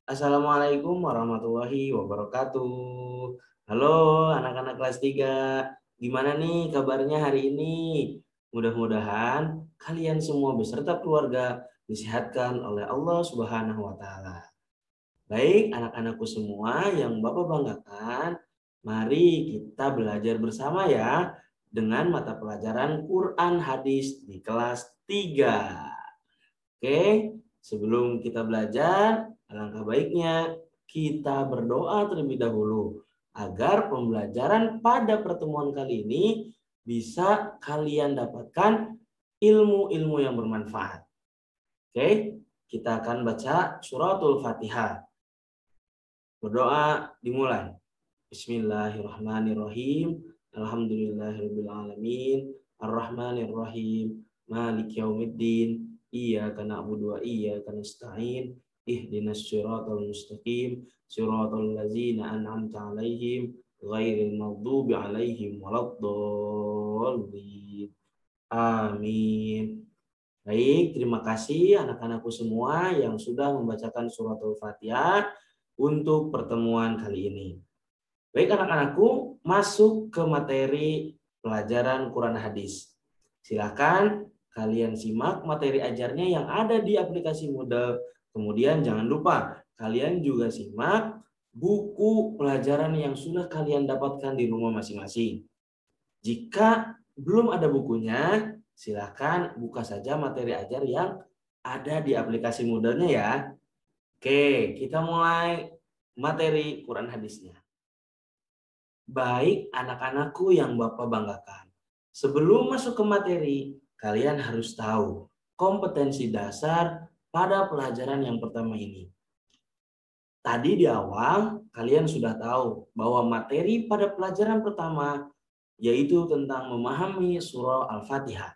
Assalamualaikum warahmatullahi wabarakatuh. Halo anak-anak kelas 3. Gimana nih kabarnya hari ini? Mudah-mudahan kalian semua beserta keluarga disehatkan oleh Allah Subhanahu wa taala. Baik, anak-anakku semua yang Bapak banggakan, mari kita belajar bersama ya dengan mata pelajaran Quran Hadis di kelas 3. Oke, sebelum kita belajar, alangkah baiknya kita berdoa terlebih dahulu agar pembelajaran pada pertemuan kali ini bisa kalian dapatkan ilmu-ilmu yang bermanfaat. Oke, kita akan baca suratul Fatihah. Berdoa dimulai. Bismillahirrahmanirrahim. Alhamdulillahirabbil alamin. Arrahmanirrahim. Maliki yaumiddin. Iyyaka na'budu wa iyyaka nasta'in. Ihdinas siratal mustaqim. Siratal ladzina an'amta 'alaihim ghairil maghdubi 'alaihim waladdallin. Amin. Baik, terima kasih anak-anakku semua yang sudah membacakan suratul Fatihah untuk pertemuan kali ini. Baik anak-anakku, masuk ke materi pelajaran Quran Hadis. Silakan kalian simak materi ajarnya yang ada di aplikasi Moodle. Kemudian jangan lupa kalian juga simak buku pelajaran yang sudah kalian dapatkan di rumah masing-masing. Jika belum ada bukunya, silakan buka saja materi ajar yang ada di aplikasi Moodle-nya ya. Oke, kita mulai materi Quran Hadisnya. Baik anak-anakku yang Bapak banggakan. Sebelum masuk ke materi, kalian harus tahu kompetensi dasar pada pelajaran yang pertama ini. Tadi di awal kalian sudah tahu bahwa materi pada pelajaran pertama yaitu tentang memahami surah Al-Fatihah.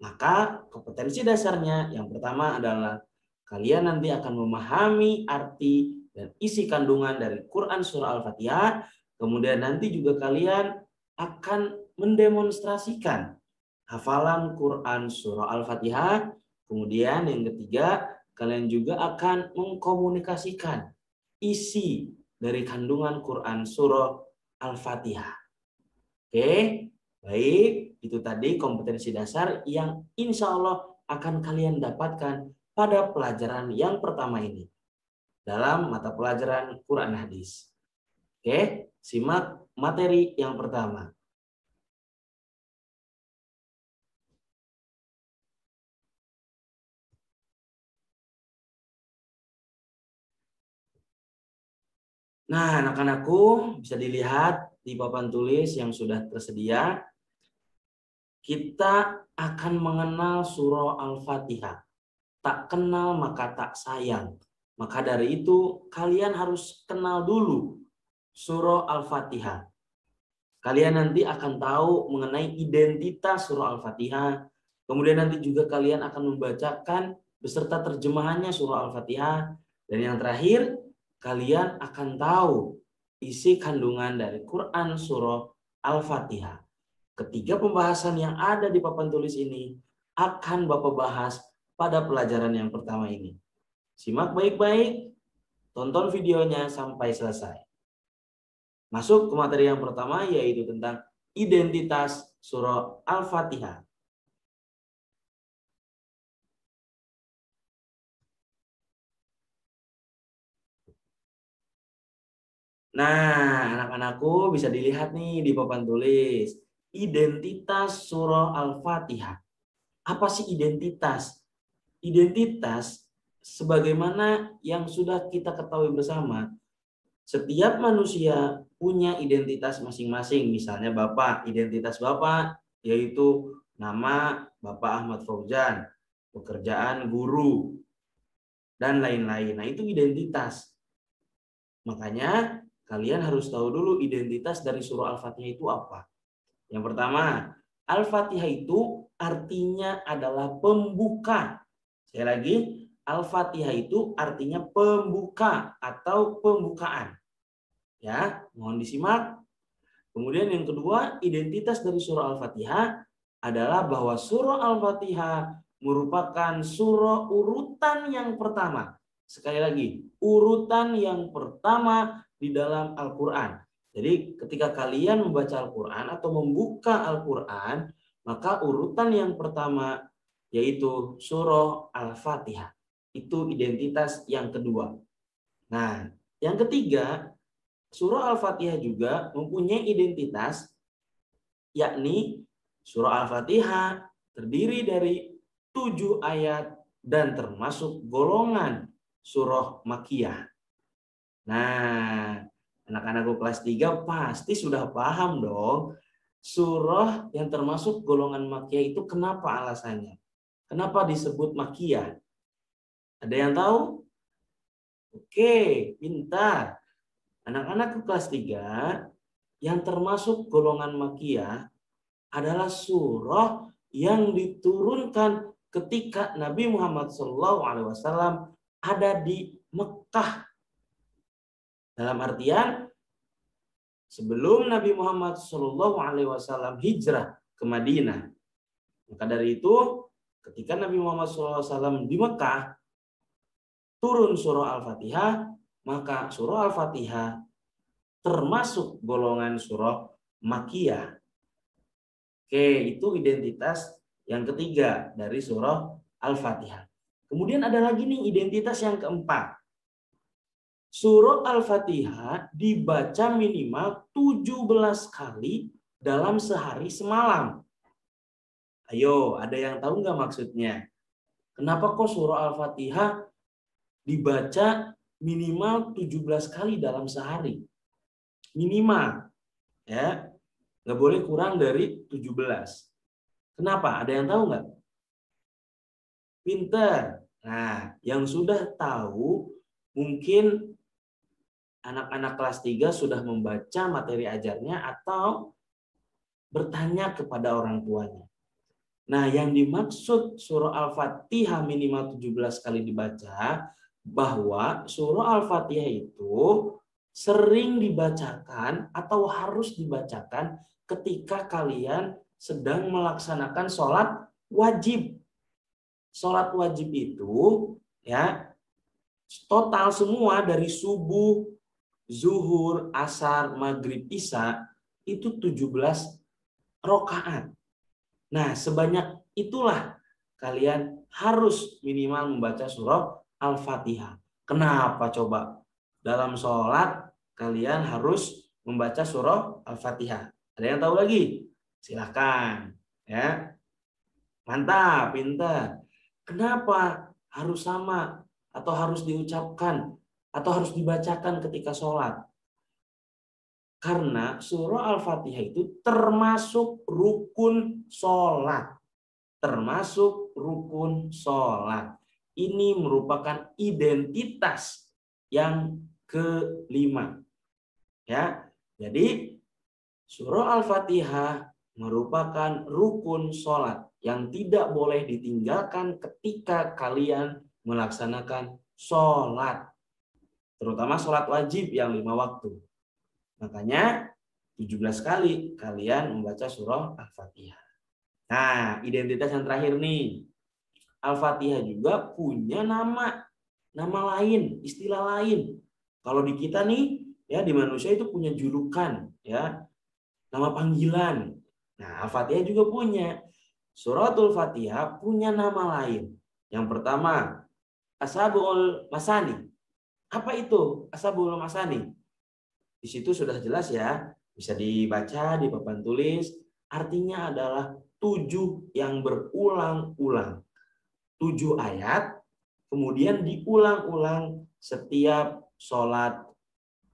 Maka kompetensi dasarnya yang pertama adalah kalian nanti akan memahami arti dan isi kandungan dari Quran surah Al-Fatihah. Kemudian nanti juga kalian akan mendemonstrasikan hafalan Quran surah Al-Fatihah. Kemudian yang ketiga, kalian juga akan mengkomunikasikan isi dari kandungan Quran surah Al-Fatihah. Oke, baik. Itu tadi kompetensi dasar yang insya Allah akan kalian dapatkan pada pelajaran yang pertama ini dalam mata pelajaran Quran Hadis. Oke, simak materi yang pertama. Nah, anak-anakku bisa dilihat di papan tulis yang sudah tersedia. Kita akan mengenal surah Al-Fatihah. Tak kenal maka tak sayang. Maka dari itu kalian harus kenal dulu surah Al-Fatihah. Kalian nanti akan tahu mengenai identitas surah Al-Fatihah. Kemudian nanti juga kalian akan membacakan beserta terjemahannya surah Al-Fatihah. Dan yang terakhir, kalian akan tahu isi kandungan dari Quran surah Al-Fatihah. Ketiga pembahasan yang ada di papan tulis ini akan Bapak bahas pada pelajaran yang pertama ini. Simak baik-baik, tonton videonya sampai selesai. Masuk ke materi yang pertama yaitu tentang identitas surah Al-Fatihah. Nah, anak-anakku bisa dilihat nih di papan tulis. Identitas surah Al-Fatihah. Apa sih identitas? Identitas sebagaimana yang sudah kita ketahui bersama, setiap manusia punya identitas masing-masing. Misalnya Bapak, identitas Bapak yaitu nama Bapak Ahmad Fauzan, pekerjaan guru, dan lain-lain. Nah, itu identitas. Makanya kalian harus tahu dulu identitas dari surah Al-Fatihah itu apa. Yang pertama, Al-Fatihah itu artinya adalah pembuka. Sekali lagi, Al-Fatihah itu artinya pembuka atau pembukaan. Ya, mohon disimak. Kemudian yang kedua, identitas dari surah Al-Fatihah adalah bahwa surah Al-Fatihah merupakan surah urutan yang pertama Sekali lagi, urutan yang pertama di dalam Al-Quran. Jadi ketika kalian membaca Al-Quran atau membuka Al-Quran, maka urutan yang pertama yaitu surah Al-Fatihah. Itu identitas yang kedua. Nah, yang ketiga, surah Al-Fatihah juga mempunyai identitas, yakni surah Al-Fatihah terdiri dari 7 ayat dan termasuk golongan surah Makkiyah. Nah, anak-anakku kelas 3 pasti sudah paham dong. Surah yang termasuk golongan Makkiyah itu kenapa alasannya? Kenapa disebut Makkiyah? Ada yang tahu? Oke, pintar. Anak-anak kelas 3 yang termasuk golongan Makkiyah adalah surah yang diturunkan ketika Nabi Muhammad SAW ada di Mekah. Dalam artian sebelum Nabi Muhammad SAW hijrah ke Madinah. Maka dari itu ketika Nabi Muhammad SAW di Mekah turun surah Al-Fatihah, maka surah Al-Fatihah termasuk golongan surah Makkiyah. Oke, itu identitas yang ketiga dari surah Al-Fatihah. Kemudian ada lagi nih identitas yang keempat. Surah Al-Fatihah dibaca minimal 17 kali dalam sehari semalam. Ayo, ada yang tahu nggak maksudnya? Kenapa kok surah Al-Fatihah dibaca minimal 17 kali dalam sehari? Minimal, ya. Nggak boleh kurang dari 17. Kenapa? Ada yang tahu nggak? Pinter. Nah, yang sudah tahu mungkin anak-anak kelas 3 sudah membaca materi ajarnya atau bertanya kepada orang tuanya. Nah, yang dimaksud surah Al-Fatihah minimal 17 kali dibaca, bahwa surah Al-Fatihah itu sering dibacakan atau harus dibacakan ketika kalian sedang melaksanakan sholat wajib. Sholat wajib itu ya total semua dari subuh, zuhur, asar, maghrib, isya itu 17 rakaat. Nah, sebanyak itulah kalian harus minimal membaca surah Al-Fatihah. Kenapa coba? Dalam sholat kalian harus membaca surah Al-Fatihah. Ada yang tahu lagi? Silahkan. Ya, mantap, pintar. Kenapa harus sama atau harus diucapkan atau harus dibacakan ketika sholat? Karena surah Al-Fatihah itu termasuk rukun sholat. Termasuk rukun sholat. Ini merupakan identitas yang kelima. Ya, jadi surah Al-Fatihah merupakan rukun sholat yang tidak boleh ditinggalkan ketika kalian melaksanakan sholat. Terutama sholat wajib yang 5 waktu. Makanya 17 kali kalian membaca surah Al-Fatihah. Nah, identitas yang terakhir nih. Al-Fatihah juga punya nama lain, istilah lain. Kalau di kita nih, ya di manusia itu punya julukan, ya, nama panggilan. Nah, Al-Fatihah juga punya. Suratul Fatihah punya nama lain. Yang pertama, Ashabul Masani. Apa itu Ashabul Masani? Di situ sudah jelas ya, bisa dibaca di papan tulis. Artinya adalah 7 yang berulang-ulang. 7 ayat, kemudian diulang-ulang setiap sholat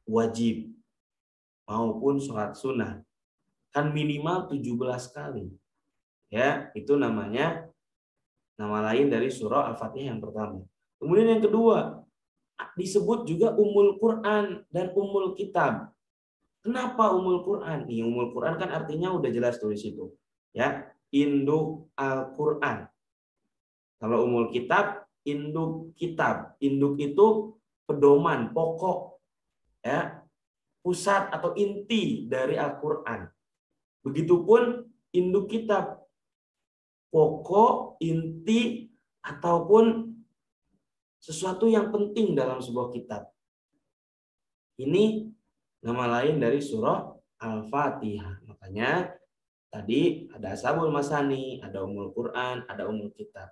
wajib maupun sholat sunnah. Kan minimal 17 kali. Ya, itu namanya nama lain dari surah Al-Fatihah yang pertama. Kemudian yang kedua, disebut juga Ummul Quran dan Ummul Kitab. Kenapa Ummul Quran? Nih, Ummul Quran kan artinya udah jelas tulis itu. Ya, induk Al-Quran. Kalau Ummul Kitab, induk kitab. Induk itu pedoman, pokok, ya, pusat atau inti dari Al-Quran. Begitupun induk kitab, pokok, inti, ataupun sesuatu yang penting dalam sebuah kitab. Ini nama lain dari surah Al-Fatihah. Makanya tadi ada Ashabul Masani, ada Ummul Quran, ada Ummul Kitab.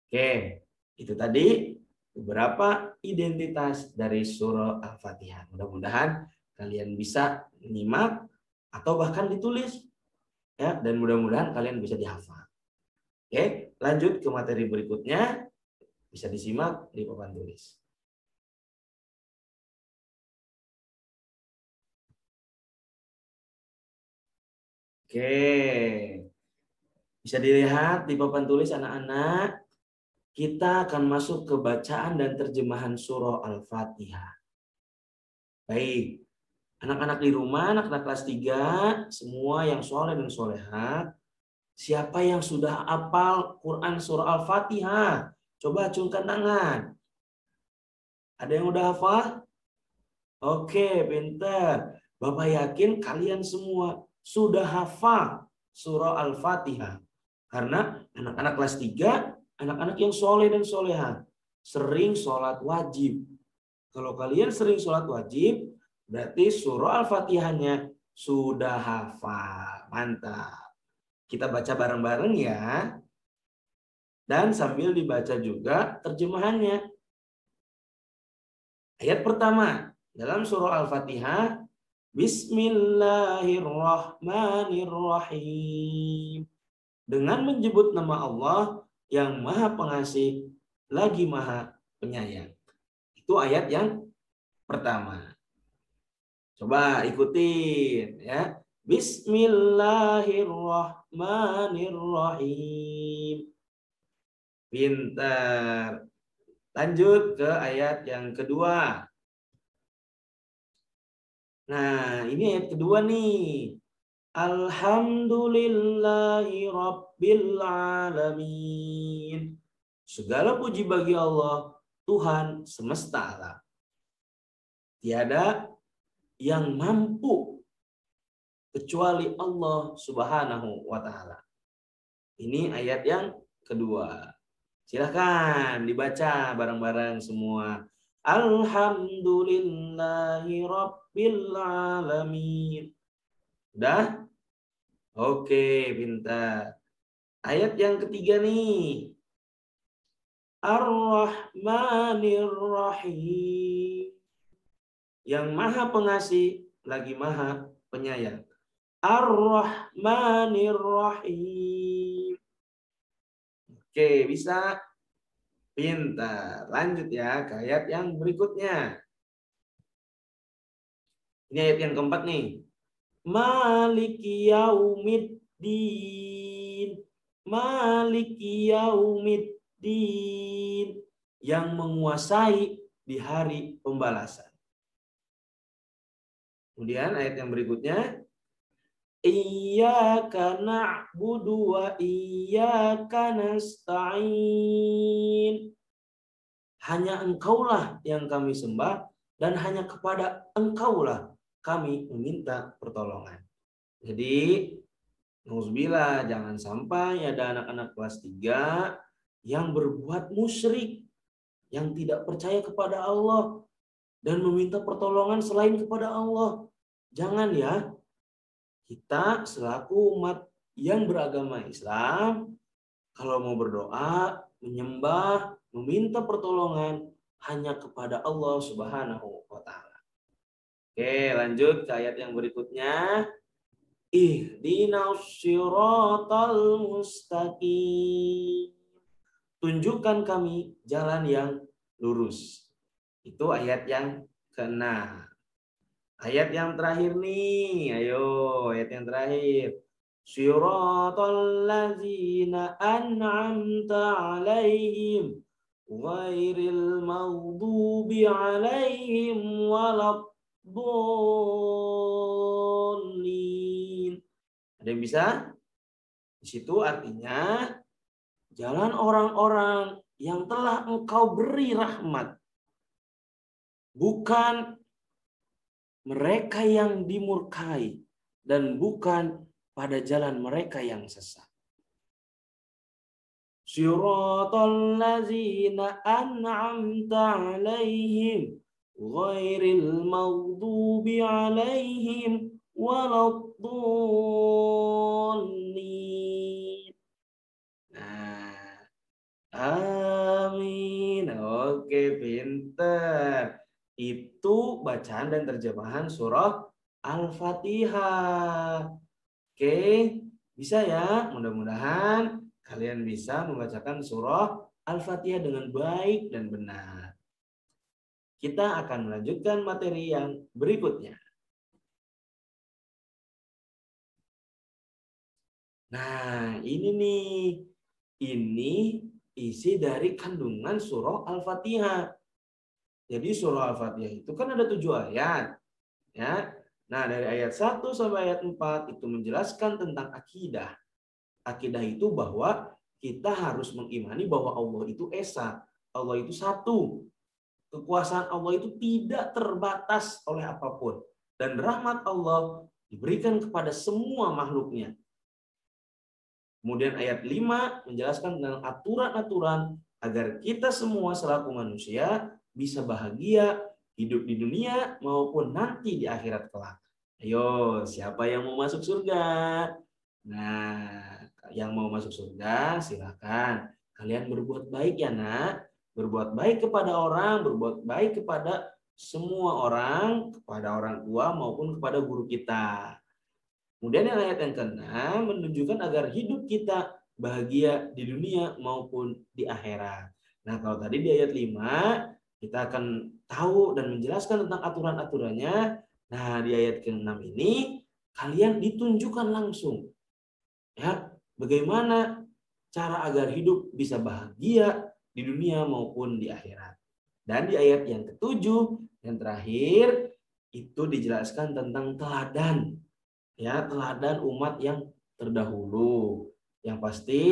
Oke, itu tadi beberapa identitas dari surah Al-Fatihah. Mudah-mudahan kalian bisa menyimak atau bahkan ditulis ya, dan mudah-mudahan kalian bisa dihafal. Oke, lanjut ke materi berikutnya, bisa disimak di papan tulis. Oke, bisa dilihat di papan tulis anak-anak, kita akan masuk ke bacaan dan terjemahan surah Al-Fatihah. Baik, anak-anak di rumah, anak-anak kelas 3, semua yang soleh dan solehat, siapa yang sudah hafal Quran surah Al-Fatihah? Coba acungkan tangan. Ada yang udah hafal? Oke, pintar. Bapak yakin kalian semua sudah hafal surah Al-Fatihah. Karena anak-anak kelas 3, anak-anak yang soleh dan soleha, sering sholat wajib. Kalau kalian sering sholat wajib, berarti surah Al-Fatihahnya sudah hafal. Mantap. Kita baca bareng-bareng ya. Dan sambil dibaca juga terjemahannya. Ayat pertama dalam surah Al-Fatihah, Bismillahirrahmanirrahim. Dengan menyebut nama Allah yang Maha Pengasih lagi Maha Penyayang. Itu ayat yang pertama. Coba ikutin ya. Bismillahirrahmanirrahim. Pintar. Lanjut ke ayat yang kedua. Nah, ini ayat kedua nih. Alhamdulillahi Rabbil Alamin. Segala puji bagi Allah, Tuhan semesta alam. Tiada yang mampu kecuali Allah Subhanahu wa Ta'ala. Ini ayat yang kedua. Silahkan dibaca bareng-bareng semua. Alhamdulillahi Rabbil Alamin. Udah? Oke, pintar. Ayat yang ketiga nih. Ar-Rahmanir-Rahim. Yang Maha Pengasih lagi Maha Penyayang. Ar-Rahmanir-Rahim. Oke, bisa? Pintar. Lanjut ya ke ayat yang berikutnya. Ini ayat yang keempat nih. Maliki yaumiddin. Maliki yaumiddin. Yang menguasai di hari pembalasan. Kemudian ayat yang berikutnya. Iyyaka na'budu wa iyyaka nasta'in. Hanya Engkaulah yang kami sembah dan hanya kepada Engkaulah kami meminta pertolongan. Jadi, nauzubillah, jangan sampai ada anak-anak kelas 3 yang berbuat musyrik, yang tidak percaya kepada Allah dan meminta pertolongan selain kepada Allah. Jangan ya. Kita selaku umat yang beragama Islam, kalau mau berdoa, menyembah, meminta pertolongan hanya kepada Allah Subhanahu wa Ta'ala. Oke, lanjut ke ayat yang berikutnya. Ihdinas siratal mustaqim. Tunjukkan kami jalan yang lurus. Itu ayat yang ke-6. Ayat yang terakhir nih. Ayo, ayat yang terakhir. Siratal ladzina an'amta 'alaihim ghairil maghdubi 'alaihim waladdallin. Ada yang bisa? Di situ artinya jalan orang-orang yang telah Engkau beri rahmat. Bukan mereka yang dimurkai dan bukan pada jalan mereka yang sesat. Siratal ladzina an'amta 'alaihim ghairil maghdubi 'alaihim waladdallin. Nah, amin. Oke, pinter. Itu bacaan dan terjemahan surah Al-Fatihah. Oke, bisa ya. Mudah-mudahan kalian bisa membacakan surah Al-Fatihah dengan baik dan benar. Kita akan melanjutkan materi yang berikutnya. Nah, ini nih. Ini isi dari kandungan surah Al-Fatihah. Jadi surah Al-Fatihah itu kan ada 7 ayat. Ya. Nah, dari ayat 1 sampai ayat 4 itu menjelaskan tentang akidah. Akidah itu bahwa kita harus mengimani bahwa Allah itu esa. Allah itu satu. Kekuasaan Allah itu tidak terbatas oleh apapun. Dan rahmat Allah diberikan kepada semua makhluknya. Kemudian ayat 5 menjelaskan tentang aturan-aturan agar kita semua selaku manusia bisa bahagia hidup di dunia maupun nanti di akhirat kelak. Ayo, siapa yang mau masuk surga? Nah, yang mau masuk surga silakan. Kalian berbuat baik ya nak. Berbuat baik kepada orang, berbuat baik kepada semua orang, kepada orang tua maupun kepada guru kita. Kemudian yang ayat yang ke-6 menunjukkan agar hidup kita bahagia di dunia maupun di akhirat. Nah, kalau tadi di ayat 5 kita akan tahu dan menjelaskan tentang aturan-aturannya. Nah, di ayat ke-6 ini kalian ditunjukkan langsung ya bagaimana cara agar hidup bisa bahagia di dunia maupun di akhirat. Dan di ayat yang ke-7 yang terakhir itu dijelaskan tentang teladan. Ya, teladan umat yang terdahulu. Yang pasti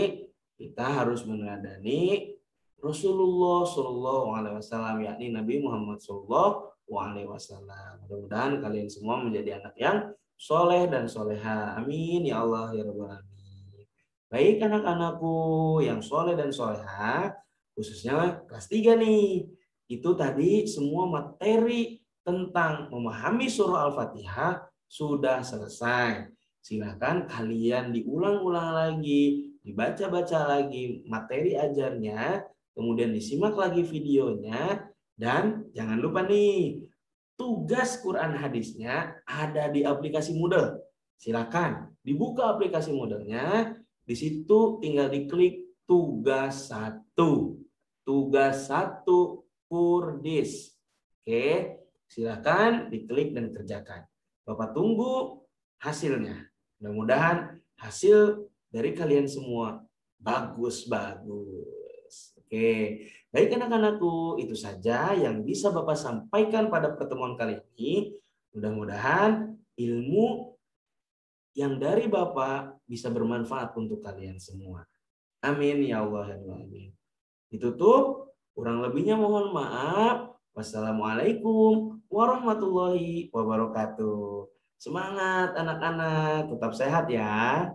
kita harus meneladani Rasulullah Shallallahu Alaihi Wasallam, yakni Nabi Muhammad Shallallahu Alaihi Wasallam. Mudah-mudahan kalian semua menjadi anak yang soleh dan soleha. Amin ya Allah ya Rabbal Alamin. Baik anak-anakku yang soleh dan soleha, khususnya kelas 3 nih. Itu tadi semua materi tentang memahami surah Al-Fatihah sudah selesai. Silakan kalian diulang-ulang lagi, dibaca-baca lagi materi ajarnya, kemudian disimak lagi videonya, dan jangan lupa nih, tugas Quran hadisnya ada di aplikasi Moodle. Silakan dibuka aplikasi Moodle-nya, di situ tinggal diklik tugas 1. Tugas 1 Kurdis. Oke, silakan diklik dan kerjakan. Bapak tunggu hasilnya. Mudah-mudahan hasil dari kalian semua bagus-bagus. Oke, baik anak-anakku, itu saja yang bisa Bapak sampaikan pada pertemuan kali ini. Mudah-mudahan ilmu yang dari Bapak bisa bermanfaat untuk kalian semua. Amin ya Allah ya Amin. Ditutup, kurang lebihnya mohon maaf. Wassalamualaikum warahmatullahi wabarakatuh. Semangat anak-anak, tetap sehat ya.